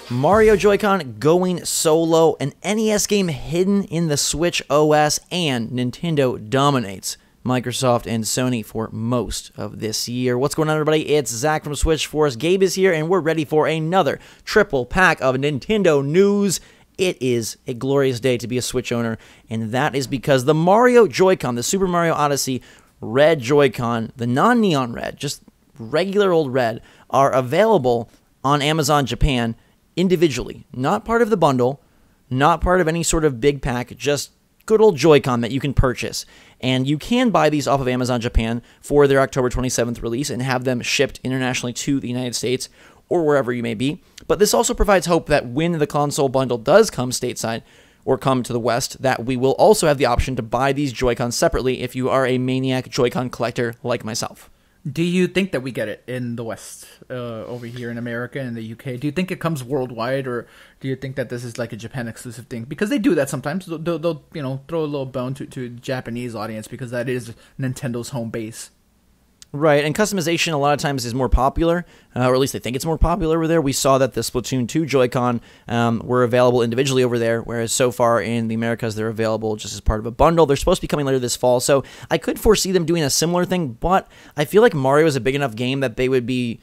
Mario Joy-Con going solo, an NES game hidden in the Switch OS, and Nintendo dominates Microsoft and Sony for most of this year. What's going on, everybody? It's Zach from Switch Force. Gabe is here, and we're ready for another triple pack of Nintendo news. It is a glorious day to be a Switch owner, and that is because the Mario Joy-Con, the Super Mario Odyssey red Joy-Con, the non-neon red, just regular old red, are available on Amazon Japan individually. Not part of the bundle, not part of any sort of big pack, just good old Joy-Con that you can purchase. And you can buy these off of Amazon Japan for their October 27th release and have them shipped internationally to the United States or wherever you may be. But this also provides hope that when the console bundle does come stateside or come to the West, that we will also have the option to buy these Joy-Cons separately if you are a maniac Joy-Con collector like myself. Do you think that we get it in the West, over here in America and the UK? Do you think it comes worldwide, or do you think that this is like a Japan exclusive thing? Because they do that sometimes. They'll throw a little bone to the Japanese audience because that is Nintendo's home base. Right, and customization a lot of times is more popular, or at least they think it's more popular over there. We saw that the Splatoon 2 Joy-Con were available individually over there, whereas so far in the Americas they're available just as part of a bundle. They're supposed to be coming later this fall, so I could foresee them doing a similar thing, but I feel like Mario is a big enough game that they would be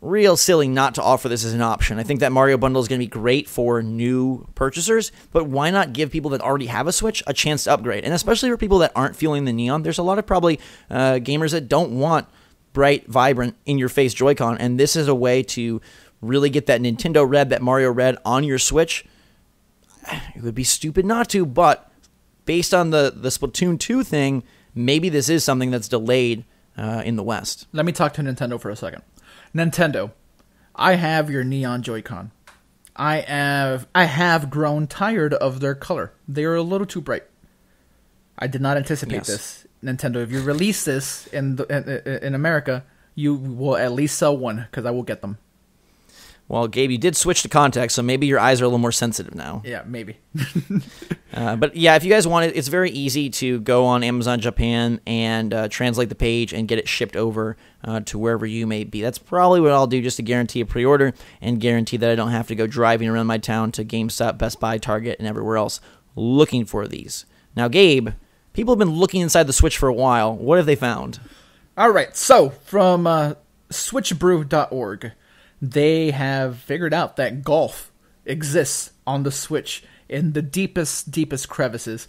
real silly not to offer this as an option. I think that Mario bundle is going to be great for new purchasers, but why not give people that already have a Switch a chance to upgrade? And especially for people that aren't feeling the neon, there's a lot of probably gamers that don't want bright, vibrant, in-your-face Joy-Con, and this is a way to really get that Nintendo red, that Mario red on your Switch. It would be stupid not to, but based on the Splatoon 2 thing, maybe this is something that's delayed in the West. Let me talk to Nintendo for a second. Nintendo, I have your neon Joy-Con. I have grown tired of their color. They are a little too bright. I did not anticipate this. Nintendo, if you release this in America, you will at least sell one, because I will get them. Well, Gabe, you did switch to contacts, so maybe your eyes are a little more sensitive now. Yeah, maybe. But yeah, if you guys want it, it's very easy to go on Amazon Japan and translate the page and get it shipped over to wherever you may be. That's probably what I'll do just to guarantee a pre-order and guarantee that I don't have to go driving around my town to GameStop, Best Buy, Target, and everywhere else looking for these. Now, Gabe, people have been looking inside the Switch for a while. What have they found? All right, so from switchbrew.org, they have figured out that golf exists on the Switch in the deepest crevices.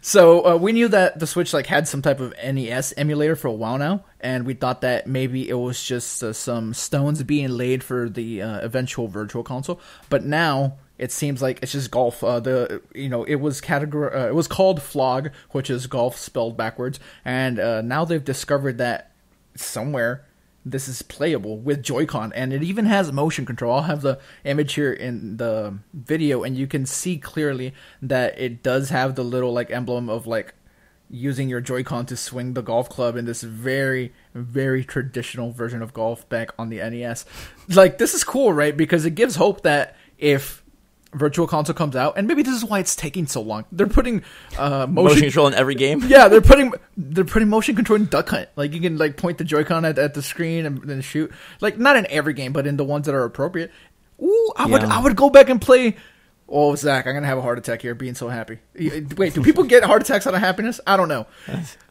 So we knew that the Switch had some type of NES emulator for a while now, and we thought that maybe it was just some stones being laid for the eventual Virtual Console. But now it seems like it's just golf. It was called Flog, which is golf spelled backwards, and now they've discovered that somewhere this is playable with Joy-Con, and it even has motion control. I'll have the image here in the video, and you can see clearly that it does have the little emblem of using your Joy-Con to swing the golf club in this very, very traditional version of golf back on the NES. This is cool, right? Because it gives hope that if Virtual Console comes out, and maybe this is why it's taking so long. They're putting motion control in every game. Yeah, they're putting motion control in Duck Hunt. You can point the Joy-Con at the screen and then shoot. Not in every game, but in the ones that are appropriate. Ooh, I would go back and play. Oh, Zach, I'm gonna have a heart attack here, being so happy. Wait, do people get heart attacks out of happiness? I don't know.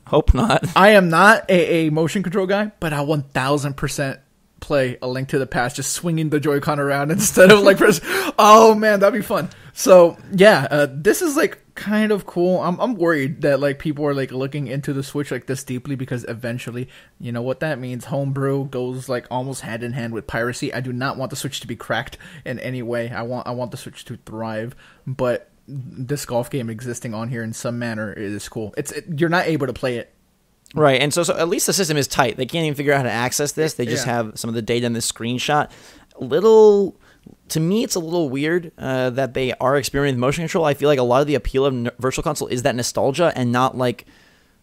Hope not. I am not a motion control guy, but I 1000% play A Link to the Past, just swinging the Joy-Con around instead of press. Oh man, that'd be fun. So yeah, this is kind of cool. I'm worried that people are looking into the Switch this deeply, because eventually, you know what that means. Homebrew goes almost hand in hand with piracy. I do not want the Switch to be cracked in any way. I want the Switch to thrive, but this golf game existing on here in some manner is cool. You're not able to play it. Right, and so at least the system is tight. They can't even figure out how to access this. They just have some of the data in this screenshot. To me, it's a little weird that they are experimenting with motion control. I feel like a lot of the appeal of Virtual Console is that nostalgia and not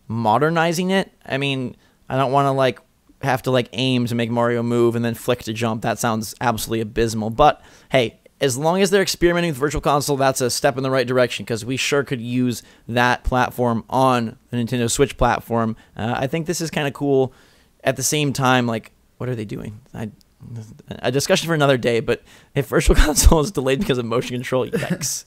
modernizing it. I mean, I don't want to have to aim to make Mario move and then flick to jump. That sounds absolutely abysmal. But hey, as long as they're experimenting with Virtual Console, that's a step in the right direction, because we sure could use that platform on the Nintendo Switch platform. I think this is kind of cool. At the same time, what are they doing? a discussion for another day, but if Virtual Console is delayed because of motion control, yikes.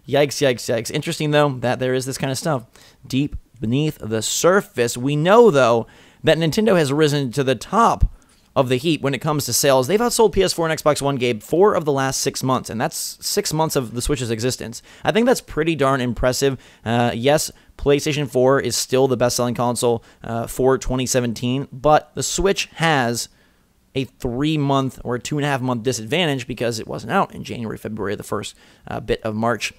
Yikes. Interesting, though, that there is this kind of stuff deep beneath the surface. We know, though, that Nintendo has risen to the top of the heap when it comes to sales. They've outsold PS4 and Xbox One, Gabe, 4 of the last 6 months, and that's 6 months of the Switch's existence. I think that's pretty darn impressive. Yes, PlayStation 4 is still the best-selling console for 2017, but the Switch has a 3-month or 2.5-month disadvantage because it wasn't out in January, February, the first bit of March.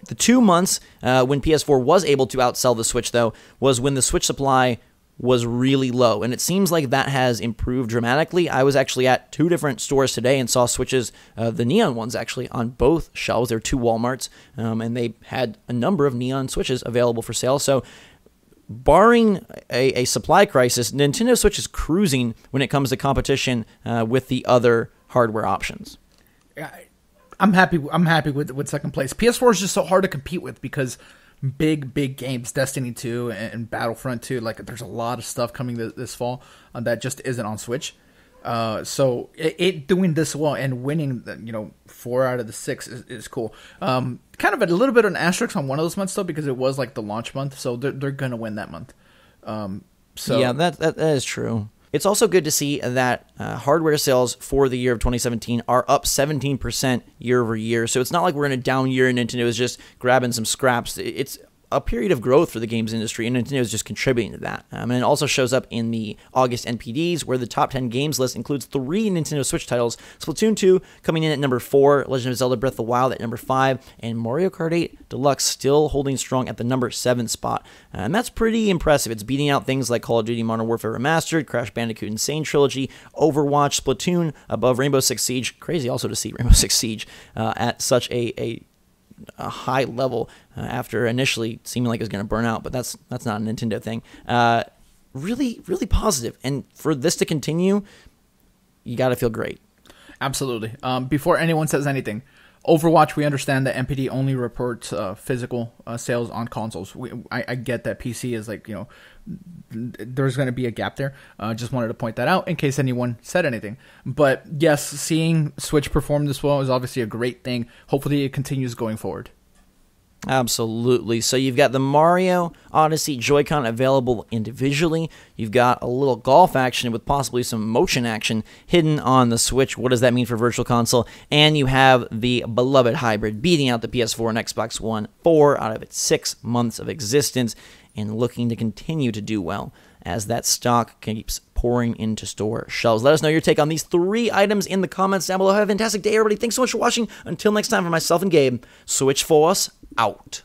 The 2 months when PS4 was able to outsell the Switch, though, was when the Switch supply was really low, and it seems like that has improved dramatically. I was actually at 2 different stores today and saw Switches, the Neon ones actually, on both shelves. There are 2 Walmarts, and they had a number of Neon Switches available for sale. So barring a supply crisis, Nintendo Switch is cruising when it comes to competition with the other hardware options. I'm happy with second place. PS4 is just so hard to compete with because big games, Destiny 2 and Battlefront 2, like there's a lot of stuff coming this fall that just isn't on Switch. So it doing this well and winning, 4 out of the 6 is cool. Kind of a little bit of an asterisk on one of those months though, because it was like the launch month, so they're gonna win that month. Yeah, that is true. It's also good to see that hardware sales for the year of 2017 are up 17% year over year. So it's not like we're in a down year and Nintendo is just grabbing some scraps. It's a period of growth for the games industry, and Nintendo is just contributing to that. And it also shows up in the August NPDs, where the top 10 games list includes 3 Nintendo Switch titles: Splatoon 2 coming in at number 4, Legend of Zelda Breath of the Wild at number 5, and Mario Kart 8 Deluxe still holding strong at the number 7 spot. And that's pretty impressive. It's beating out things like Call of Duty Modern Warfare Remastered, Crash Bandicoot Insane Trilogy, Overwatch, Splatoon, above Rainbow Six Siege. Crazy also to see Rainbow Six Siege at such a high level after initially seeming like it was going to burn out, but that's not a Nintendo thing. Really positive, and for this to continue, you got to feel great. Absolutely. Before anyone says anything, Overwatch, we understand that MPD only reports physical sales on consoles. I get that PC is like, there's going to be a gap there. Just wanted to point that out in case anyone said anything. But yes, seeing Switch perform this well is obviously a great thing. Hopefully it continues going forward. Absolutely. So you've got the Mario Odyssey Joy-Con available individually. You've got a little golf action with possibly some motion action hidden on the Switch. What does that mean for Virtual Console? And you have the beloved hybrid beating out the PS4 and Xbox One 4 out of its 6 months of existence and looking to continue to do well as that stock keeps pouring into store shelves. Let us know your take on these 3 items in the comments down below. Have a fantastic day, everybody. Thanks so much for watching. Until next time, for myself and Gabe, Switch Force out.